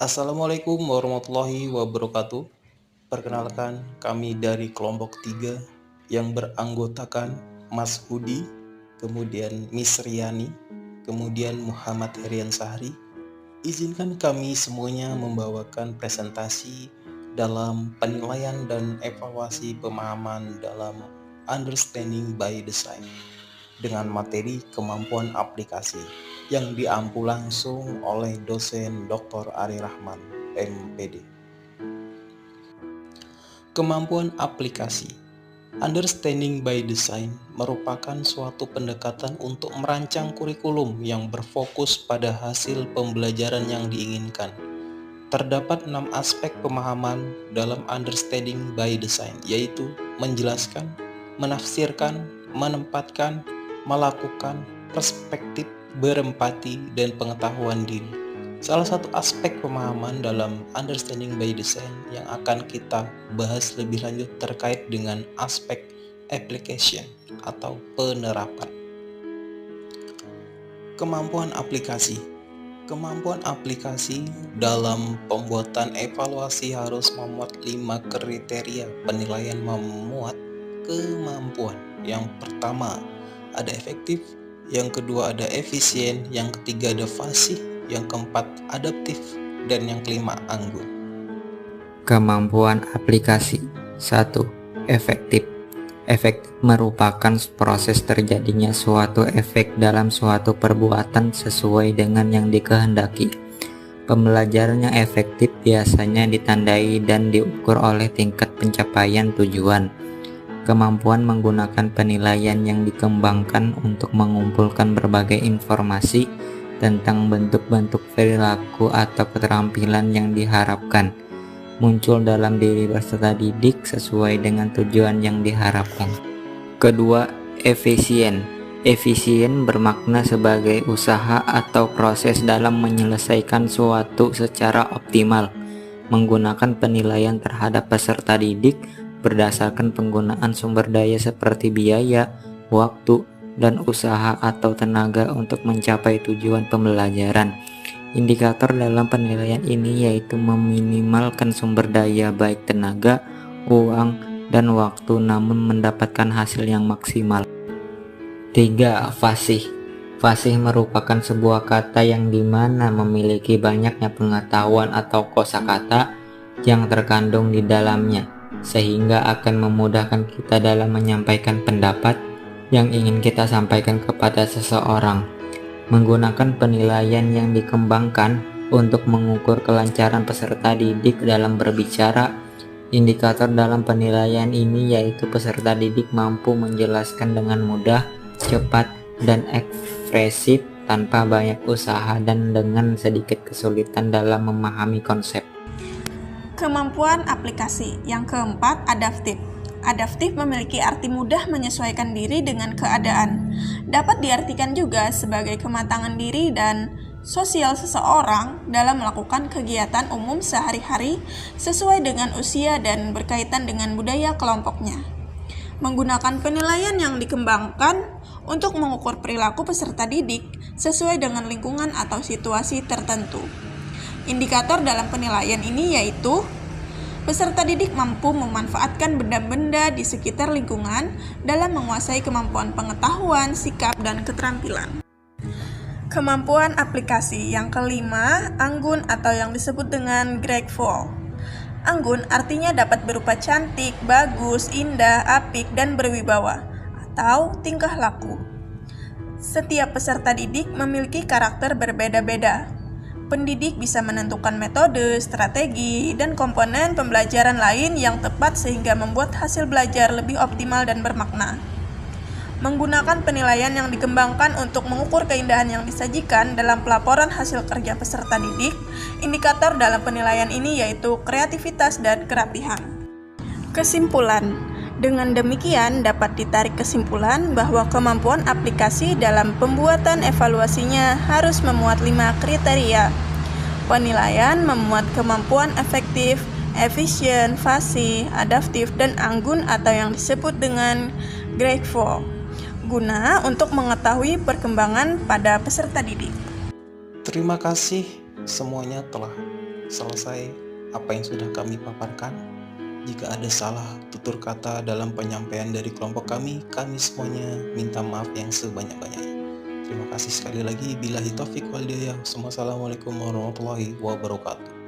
Assalamualaikum warahmatullahi wabarakatuh. Perkenalkan, kami dari kelompok 3 yang beranggotakan Mas Hudi, kemudian Miss Riani, kemudian Muhammad Herian Sahri. Izinkan kami semuanya membawakan presentasi dalam penilaian dan evaluasi pemahaman dalam Understanding by Design dengan materi kemampuan aplikasi yang diampu langsung oleh dosen Dr. Ari Rahman, MPD. Kemampuan aplikasi Understanding by Design merupakan suatu pendekatan untuk merancang kurikulum yang berfokus pada hasil pembelajaran yang diinginkan. Terdapat 6 aspek pemahaman dalam Understanding by Design, yaitu menjelaskan, menafsirkan, menempatkan, melakukan, perspektif, berempati, dan pengetahuan diri. Salah satu aspek pemahaman dalam Understanding by Design yang akan kita bahas lebih lanjut terkait dengan aspek application atau penerapan. Kemampuan aplikasi. Kemampuan aplikasi dalam pembuatan evaluasi harus memuat 5 kriteria penilaian memuat kemampuan. Yang pertama ada efektif, yang kedua ada efisien, yang ketiga ada fasih, yang keempat adaptif, dan yang kelima anggun. Kemampuan aplikasi 1. Efektif. Efektif merupakan proses terjadinya suatu efek dalam suatu perbuatan sesuai dengan yang dikehendaki. Pembelajarannya efektif biasanya ditandai dan diukur oleh tingkat pencapaian tujuan. Kemampuan menggunakan penilaian yang dikembangkan untuk mengumpulkan berbagai informasi tentang bentuk-bentuk perilaku atau keterampilan yang diharapkan muncul dalam diri peserta didik sesuai dengan tujuan yang diharapkan. Kedua, efisien. Efisien bermakna sebagai usaha atau proses dalam menyelesaikan suatu secara optimal, menggunakan penilaian terhadap peserta didik berdasarkan penggunaan sumber daya seperti biaya, waktu, dan usaha atau tenaga untuk mencapai tujuan pembelajaran. Indikator dalam penilaian ini yaitu meminimalkan sumber daya baik tenaga, uang, dan waktu namun mendapatkan hasil yang maksimal. 3. Fasih. Fasih merupakan sebuah kata yang dimana memiliki banyaknya pengetahuan atau kosakata yang terkandung di dalamnya, sehingga akan memudahkan kita dalam menyampaikan pendapat yang ingin kita sampaikan kepada seseorang. Menggunakan penilaian yang dikembangkan untuk mengukur kelancaran peserta didik dalam berbicara. Indikator dalam penilaian ini yaitu peserta didik mampu menjelaskan dengan mudah, cepat, dan ekspresif tanpa banyak usaha dan dengan sedikit kesulitan dalam memahami konsep. Kemampuan aplikasi. Yang keempat, adaptif. Adaptif memiliki arti mudah menyesuaikan diri dengan keadaan. Dapat diartikan juga sebagai kematangan diri dan sosial seseorang dalam melakukan kegiatan umum sehari-hari sesuai dengan usia dan berkaitan dengan budaya kelompoknya. Menggunakan penilaian yang dikembangkan untuk mengukur perilaku peserta didik sesuai dengan lingkungan atau situasi tertentu. Indikator dalam penilaian ini yaitu peserta didik mampu memanfaatkan benda-benda di sekitar lingkungan dalam menguasai kemampuan pengetahuan, sikap, dan keterampilan. Kemampuan aplikasi. Yang kelima, anggun atau yang disebut dengan graceful. Anggun artinya dapat berupa cantik, bagus, indah, apik, dan berwibawa atau tingkah laku. Setiap peserta didik memiliki karakter berbeda-beda. Pendidik bisa menentukan metode, strategi, dan komponen pembelajaran lain yang tepat sehingga membuat hasil belajar lebih optimal dan bermakna. Menggunakan penilaian yang dikembangkan untuk mengukur keindahan yang disajikan dalam pelaporan hasil kerja peserta didik, indikator dalam penilaian ini yaitu kreativitas dan kerapihan. Kesimpulan. Dengan demikian dapat ditarik kesimpulan bahwa kemampuan aplikasi dalam pembuatan evaluasinya harus memuat 5 kriteria. Penilaian memuat kemampuan efektif, efisien, fasih, adaptif, dan anggun atau yang disebut dengan graceful, guna untuk mengetahui perkembangan pada peserta didik. Terima kasih semuanya telah selesai apa yang sudah kami paparkan. Jika ada salah tutur kata dalam penyampaian dari kelompok kami semuanya minta maaf yang sebanyak-banyaknya. Terima kasih sekali lagi. Billahi taufik wal hidayah. Wassalamualaikum warahmatullahi wabarakatuh.